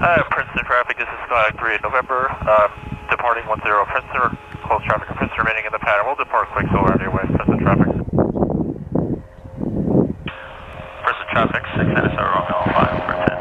Princeton traffic, this is Skyhawk 38 November, departing 10 Princeton, close traffic in Princeton remaining in the pattern. We'll depart quick, so we're on your way, Princeton traffic. Princeton traffic, 6 NSR Romeo 5 for 10,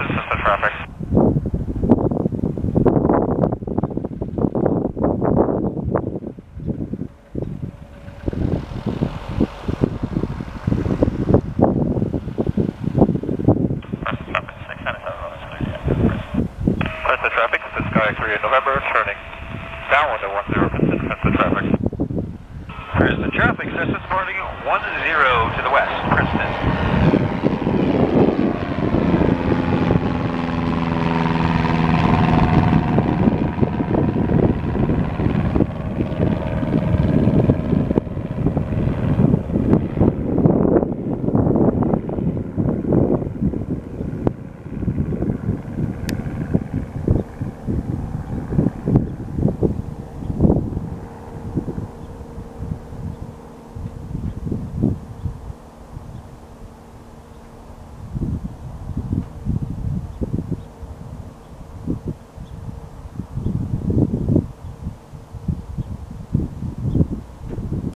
Princeton traffic. Princeton traffic, Cessna departing 10 to the west, Princeton.